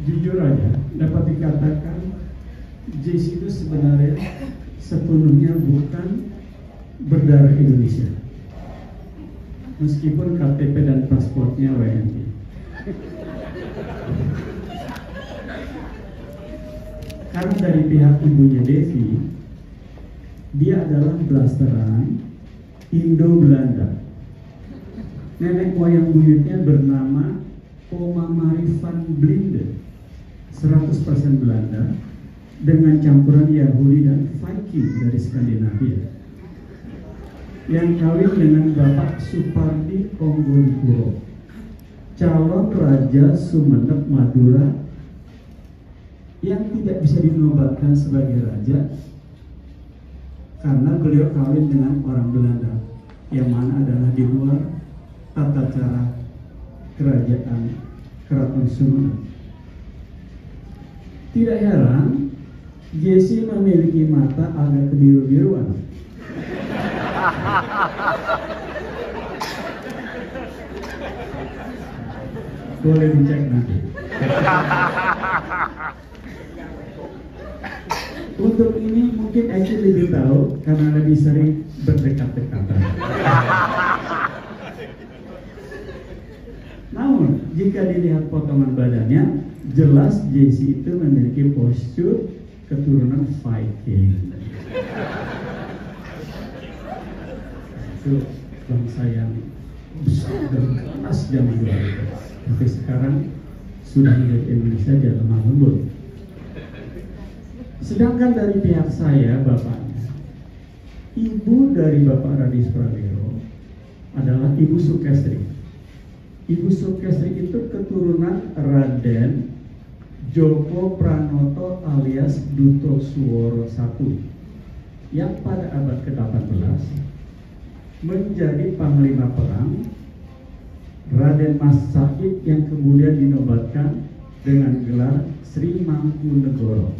jujur aja dapat dikatakan JC itu sebenarnya sepenuhnya bukan berdarah Indonesia, meskipun KTP dan pasportnya WNI. Karena dari pihak ibunya Devi, dia adalah blasteran Indo-Belanda. Nenek moyang buyutnya bernama Oma Marie van Blinde, 100% Belanda dengan campuran Yahudi dan Viking dari Skandinavia, yang kawin dengan Bapak Supardi Onggonipuro, calon Raja Sumenep Madura yang tidak bisa dinobatkan sebagai raja karena beliau kawin dengan orang Belanda, yang mana adalah di luar tata cara kerajaan Keraton Sumenep. Tidak heran Jesse memiliki mata agak kebiru-biruan. Boleh dicek nanti. Untuk ini mungkin Eci lebih tahu karena lebih sering berdekat-dekatan. Namun jika dilihat potongan badannya, jelas Jesse itu memiliki postur keturunan Viking. Itu bangsa yang besar dan keras zaman dulu itu. Tapi sekarang sudah menjadi Indonesia dia lemah lembut. Sedangkan dari pihak saya, bapaknya, ibu dari Bapak Radis Prawiro adalah Ibu Sukestri. Ibu Sukestri itu keturunan Raden Joko Pranoto alias Duto Suworo I, yang pada abad ke-18 menjadi panglima perang Raden Mas Said, yang kemudian dinobatkan dengan gelar Sri Mangkunegoro.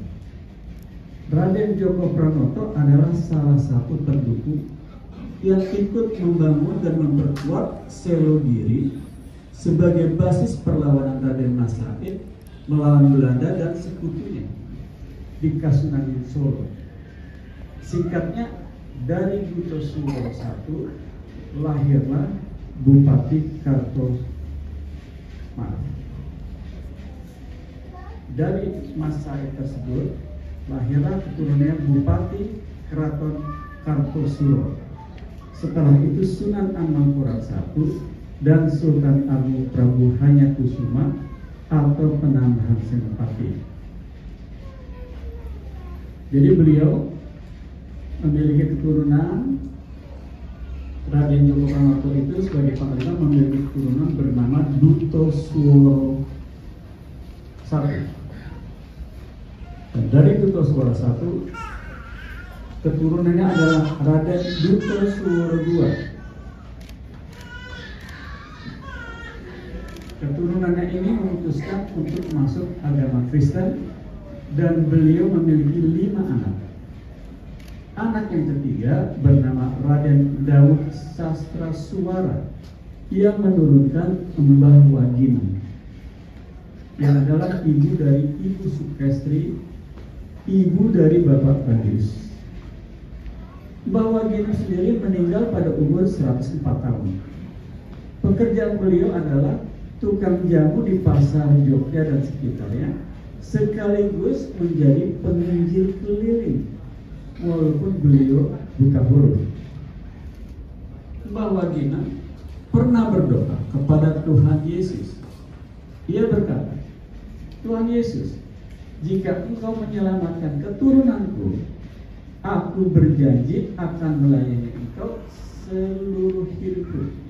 Raden Joko Pranoto adalah salah satu pendukung yang ikut membangun dan memperkuat Selogiri sebagai basis perlawanan Raden Mas Said melawan Belanda dan sekutunya di Kasunanan Solo. Singkatnya, dari Duto Suworo I lahirlah Bupati Dari Mas Said tersebut lahirlah keturunannya Bupati Keraton Kartosuro. Setelah itu Sunan Amangkurat I dan Sultan Agung Prabu Hanyakusuma atau penambahan Senopati. Jadi beliau memiliki keturunan Raden Joko Pranoto itu sebagai panglima memiliki keturunan bernama Duto Suworo I. Dan dari Duto Suworo I, keturunannya adalah Raden Duto Suworo II. Keturunannya ini memutuskan untuk masuk agama Kristen dan beliau memiliki 5 anak. Anak yang ketiga bernama Raden Daud Sastra Suwara yang menurunkan Mbah Wagina, yang adalah ibu dari Ibu Sukestri, ibu dari Bapak Radius. Mbah Wagina sendiri meninggal pada umur 104 tahun. Pekerjaan beliau adalah tukang jamu di pasar Jogja dan sekitarnya, sekaligus menjadi penginjil keliling, walaupun beliau buta huruf. Mbah Wagina pernah berdoa kepada Tuhan Yesus. Ia berkata, Tuhan Yesus, jika Engkau menyelamatkan keturunanku, aku berjanji akan melayani Engkau seluruh hidupku.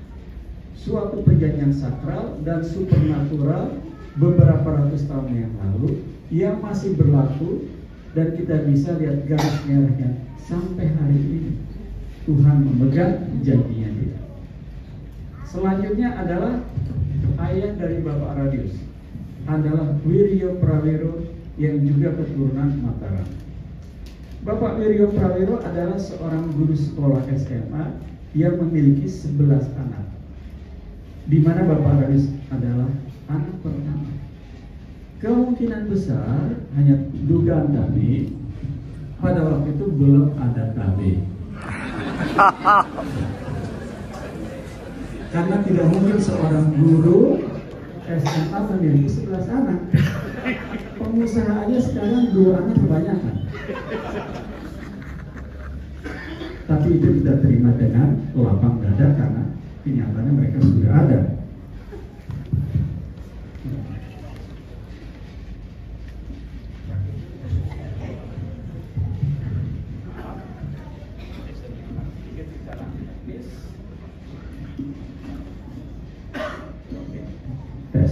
Suatu perjanjian sakral dan supernatural beberapa ratus tahun yang lalu yang masih berlaku, dan kita bisa lihat garis merahnya sampai hari ini. Tuhan memegang janjinya dia. Selanjutnya adalah ayah dari Bapak Radius, adalah Wiryo Prawiro yang juga keturunan Mataram. Bapak Wiryo Prawiro adalah seorang guru sekolah SMA yang memiliki 11 anak, di mana Bapak Radius adalah anak pertama. kemungkinan besar, hanya dugaan kami, pada waktu itu belum ada KB. Karena tidak mungkin seorang guru SMA memiliki 11 anak. Pengusaha aja sekarang 2 anak kebanyakan. Tapi itu tidak terima dengan lapang dada karena kenyataannya mereka sudah ada. Tes.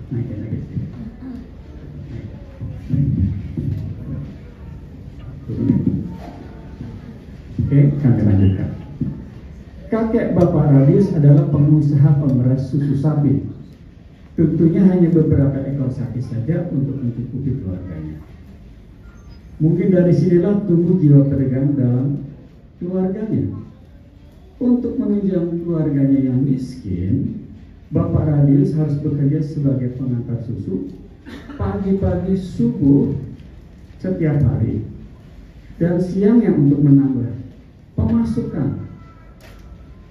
Naikin lagi. Oke, kami lanjutkan. Kakek Bapak Radius adalah pengusaha pemeras susu sapi. Tentunya hanya beberapa ekor sapi saja untuk mencukupi keluarganya. Mungkin dari sinilah tumbuh jiwa pedagang dalam keluarganya. Untuk menunjang keluarganya yang miskin, Bapak Radius harus bekerja sebagai pengantar susu pagi-pagi subuh setiap hari dan siangnya untuk menambah pemasukan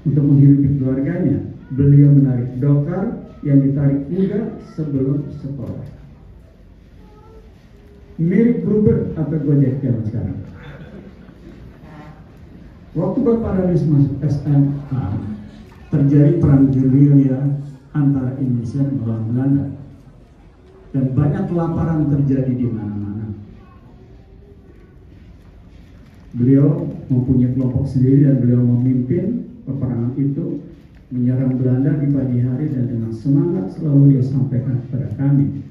untuk menghidupi keluarganya. Beliau menarik dokar yang ditarik kuda sebelum sekolah. Mirip Uber atau Gojek zaman sekarang. Waktu Bapak Radius masuk SMA, terjadi perang gerilya antara Indonesia melawan Belanda, dan banyak kelaparan terjadi di mana-mana. Beliau mempunyai kelompok sendiri dan beliau memimpin peperangan itu, menyerang Belanda di pagi hari, dan dengan semangat selalu dia sampaikan kepada kami.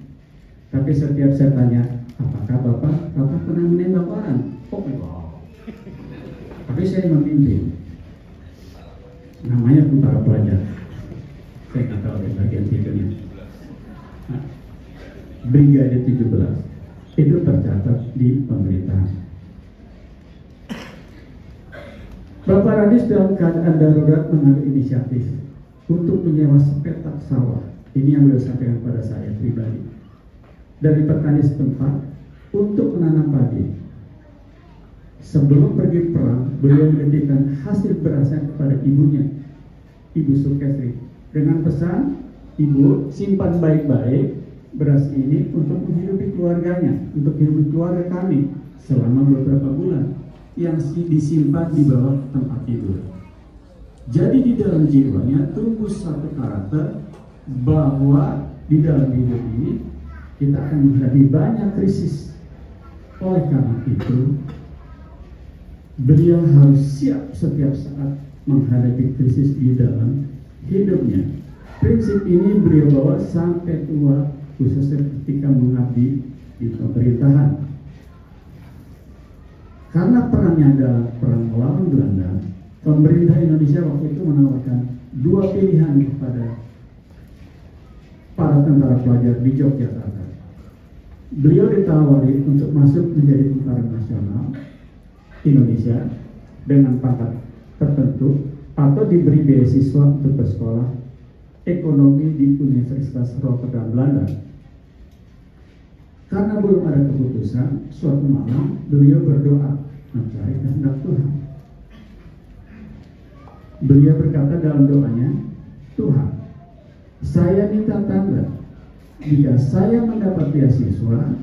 Tapi setiap saya tanya, apakah Bapak pernah menembak orang? Oh enggak. Tapi saya memimpin. Namanya tentara pelajar. Saya nggak tahu di bagian tidurnya. Nah, Brigade 17 itu tercatat di pemerintahan. Bapak Radius dalam keadaan darurat mengambil inisiatif untuk menyewa sepetak sawah. Ini yang beliau sampaikan pada saya pribadi. Dari petani setempat untuk menanam padi. Sebelum pergi perang, beliau menitipkan hasil berasnya kepada ibunya, Ibu Sukesri, dengan pesan, Ibu simpan baik-baik beras ini untuk menghidupi keluarganya, untuk menghidupi keluarga kami selama beberapa bulan, yang disimpan di bawah tempat tidur. Jadi di dalam jiwanya tumbuh satu karakter bahwa di dalam hidup ini kita akan menghadapi banyak krisis. Oleh karena itu, beliau harus siap setiap saat menghadapi krisis di dalam hidupnya. Prinsip ini beliau bawa sampai tua, khususnya ketika mengabdi di pemerintahan. Karena perannya adalah perang melawan Belanda, pemerintah Indonesia waktu itu menawarkan 2 pilihan kepada para tentara pelajar di Yogyakarta. Beliau ditawari untuk masuk menjadi tentara nasional Indonesia dengan pangkat tertentu, atau diberi beasiswa untuk bersekolah ekonomi di Universitas Rotterdam, Belanda. Karena belum ada keputusan, suatu malam beliau berdoa mencari kehendak Tuhan. Beliau berkata dalam doanya, Tuhan, saya minta tanda, jika saya mendapat beasiswa,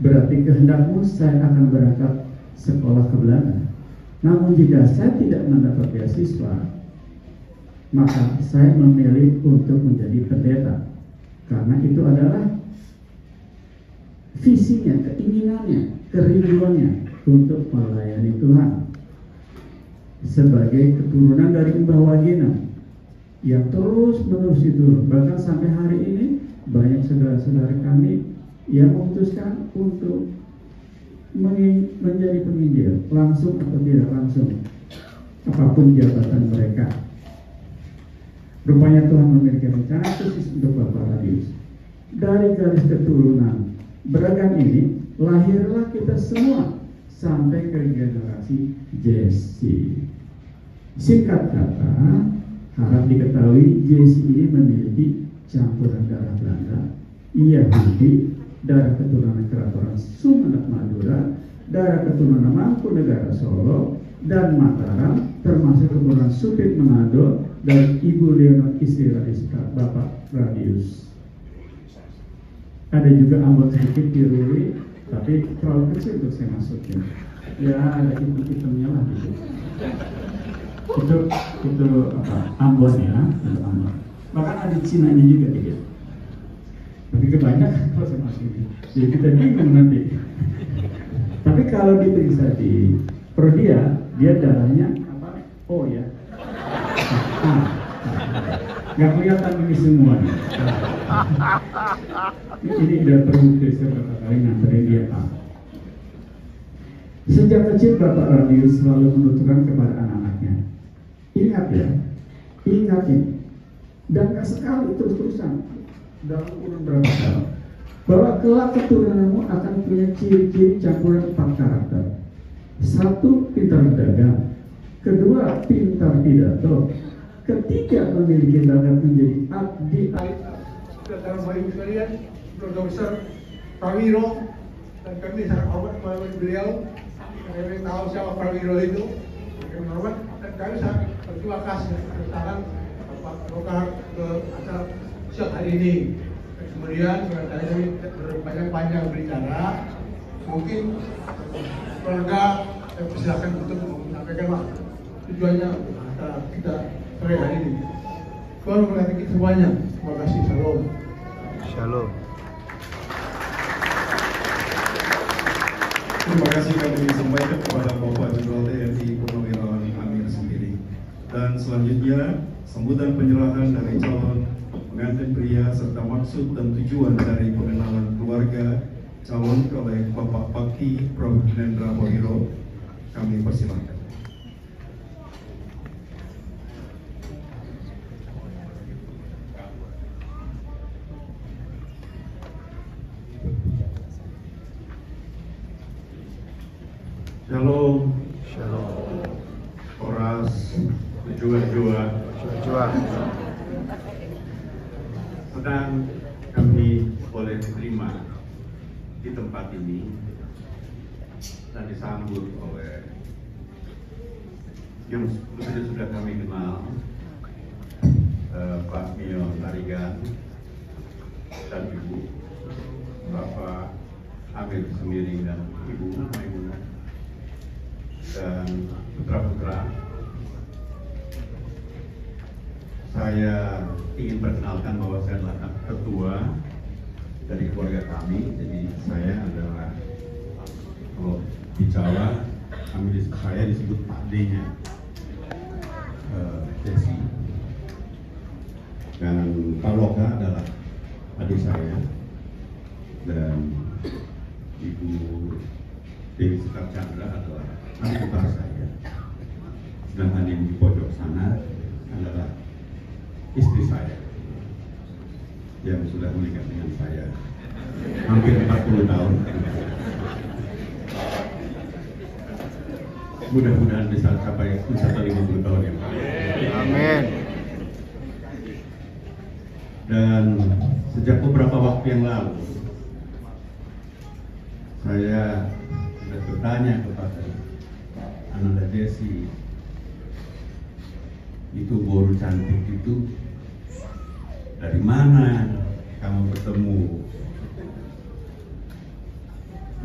berarti kehendakmu saya akan berangkat sekolah ke Belanda. Namun jika saya tidak mendapat beasiswa, maka saya memilih untuk menjadi pendeta, karena itu adalah visinya, keinginannya, kerinduannya untuk melayani Tuhan. Sebagai keturunan dari Mbah Wagina yang terus menerus itu, bahkan sampai hari ini banyak saudara-saudara kami yang memutuskan untuk menjadi penginjil, langsung atau tidak langsung, apapun jabatan mereka. Rupanya Tuhan memiliki rencana khusus untuk Bapak Radius. Dari garis keturunan beragam ini, lahirlah kita semua sampai ke generasi Jesse. Singkat kata, harap diketahui Jesse ini memiliki campuran darah Belanda Yahudi, darah keturunan Keratoran Sumeneb Madura, darah keturunan Mangkunegara Solo, dan Mataram, termasuk keturunan Supit Manado, dan Ibu Leonor istri Radiska, Bapak Radius. Ada juga Ambon sedikit di Ruli, tapi terlalu kecil untuk saya masukin. Ya ada hitam-hitamnya lah gitu. Itu apa? Ambon ya, itu Ambon. Bahkan ada Cina-nya juga dikit. Tapi kebanyakan kalau saya masukin, jadi kita bingung nanti. Tapi kalau diperiksa di Prodia, dia darahnya apa? Oh ya. Nggak kelihatan ini semua. Ini udah terbukti beberapa kali nganterin dia Pak. Sejak kecil Bapak Radius selalu menuturkan kepada anak-anaknya, ingat ya, ingat ini, dan gak sekali terus-terusan dalam kurun berapa tahun, bahwa kelak keturunanmu akan punya ciri-ciri campuran 4 karakter. 1, pintar berdagang. 2, pintar pidato. 3, memiliki bakat menjadi abdi. Dalam bayi sekalian, keluarga besar Prawiro, dan kami sangat hormat kepada beliau. Kami tahu siapa Prawiro itu, kami hormat, dan kami sangat berterima kasih atas Bapak Rokar ke acara siang hari ini. Kemudian kami berpanjang-panjang berbicara, mungkin keluarga silakan untuk menyampaikan tujuannya acara kita sore hari ini. Tuhan memberkati kita semuanya. Terima kasih. Shalom. Shalom. Terima kasih kami sampaikan kepada Bapak Jenderal TNI Purnawirawan Amir sendiri. Dan selanjutnya sambutan penyerahan dari calon pengantin pria serta maksud dan tujuan dari pengenalan keluarga calon oleh Bapak Bakti Prof. Hendra Bohiro. Kami persilakan. Shalom. Shalom. Oras, jua-jua. Sedang kami boleh diterima di tempat ini dan disambut oleh yang sudah kami kenal, Pak Mio Tarigan dan Ibu Bapak Amir Semiring dan Ibu Maimunah dan putra-putra. Saya ingin perkenalkan bahwa saya adalah ketua dari keluarga kami. Jadi saya adalah, kalau di Jawa saya disebut Pak D-nya Desi, dan Pak Loka adalah adik saya, dan Ibu Dewi Sekar Chandra adalah adik ipar saya, sedangkan yang di pojok sana adalah istri saya yang sudah menikah dengan saya hampir 40 tahun. Mudah-mudahan bisa capai wisata 50 tahun ya Pak. Amin. Dan sejak beberapa waktu yang lalu saya sudah bertanya kepada Ananda Desi, itu boru cantik itu dari mana kamu bertemu,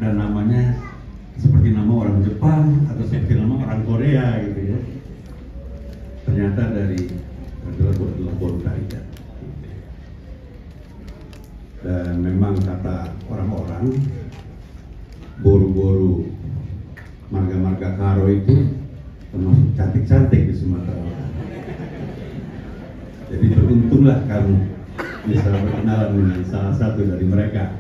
dan namanya seperti nama orang Jepang atau seperti nama orang Korea gitu ya. Ternyata dari adalah boru tarigan. Dan memang kata orang-orang, boru-boru marga-marga Karo itu termasuk cantik-cantik di Sumatera Utara. Jadi beruntunglah kamu bisa berkenalan dengan salah satu dari mereka.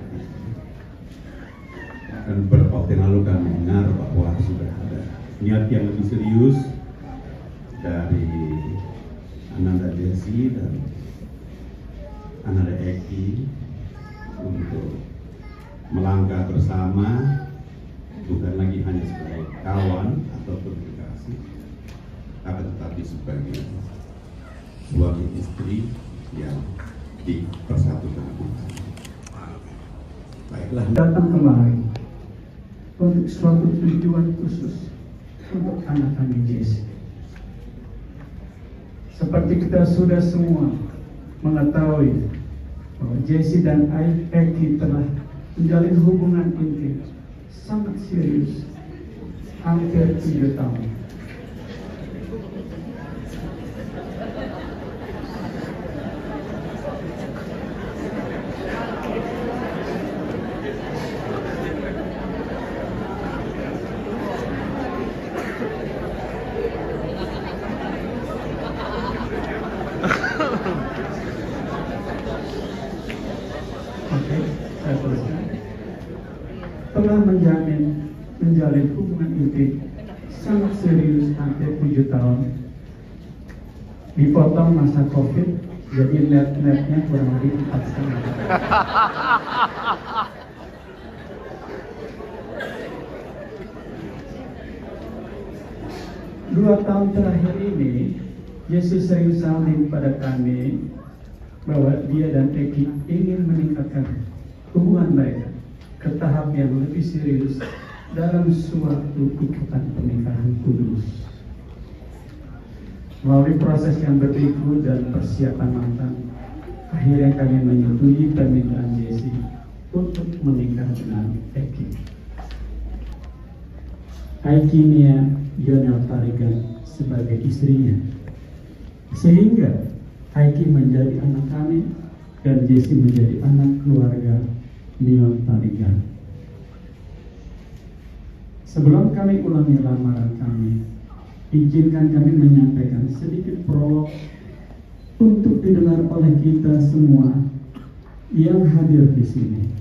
Dan beberapa waktu yang lalu kami dengar bahwa sudah ada niat yang lebih serius dari Ananda Desi dan Ananda Eki untuk melangkah bersama, bukan lagi hanya sebagai kawan atau komunikasi, akan tetapi sebagai suami istri yang dipersatukan. Baiklah. datang kemari untuk suatu tujuan khusus untuk anak kami Jesse. Seperti kita sudah semua mengetahui bahwa Jesse dan Eki telah menjalin hubungan intim sangat serius hampir 7 tahun. Oke, saya teruskan. Telah menjalin hubungan intim sangat serius hampir 7 tahun. Dipotong masa COVID, jadi net-netnya kurang lebih 4,5. 2 tahun terakhir ini, Yesus sering saling pada kami bahwa dia dan Eki ingin meningkatkan hubungan mereka ke tahap yang lebih serius dalam suatu ikatan pernikahan kudus. Melalui proses yang berliku dan persiapan matang, akhirnya kami menyetujui permintaan Jesse untuk menikah dengan Eki. Aikinia Yonel Tarigan sebagai istrinya, sehingga Aiki menjadi anak kami dan Jesse menjadi anak keluarga Nion Tarigan. Sebelum kami ulangi lamaran kami, izinkan kami menyampaikan sedikit prolog untuk didengar oleh kita semua yang hadir di sini.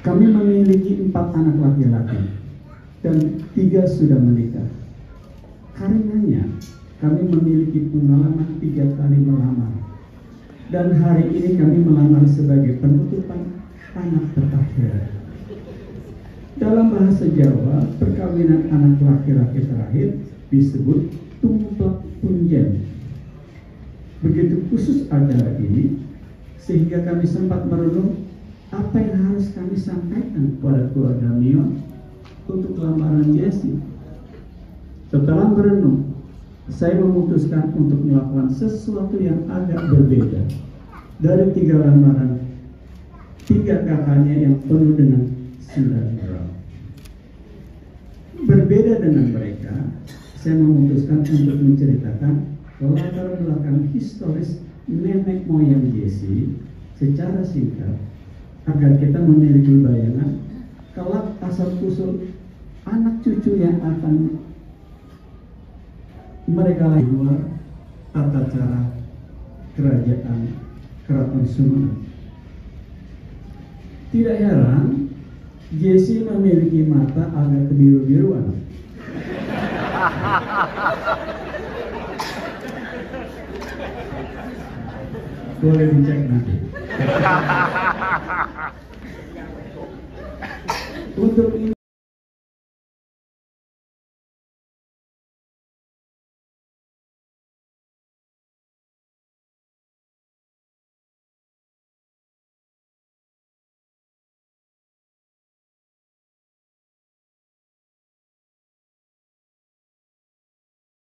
Kami memiliki 4 anak laki-laki dan 3 sudah menikah. Karenanya kami memiliki pengalaman 3 kali melamar, dan hari ini kami melamar sebagai penutupan anak terakhir. Dalam bahasa Jawa, perkawinan anak laki-laki terakhir disebut tumplak punjen. Begitu khusus acara ini, sehingga kami sempat merenung apa yang harus kami sampaikan kepada keluarga Nion untuk lamaran Jesse. Setelah merenung, saya memutuskan untuk melakukan sesuatu yang agak berbeda dari 3 lamaran 3 kakaknya yang penuh dengan sindrom. Berbeda dengan mereka, saya memutuskan untuk menceritakan latar belakang historis nenek moyang Jesse secara singkat agar kita memiliki bayangan kelak asal-usul anak cucu yang akan mereka lagi luar tata cara kerajaan Keraton Sumenep. Tidak heran Jesse memiliki mata agak kebiru-biruan. Boleh dicek nanti. Untuk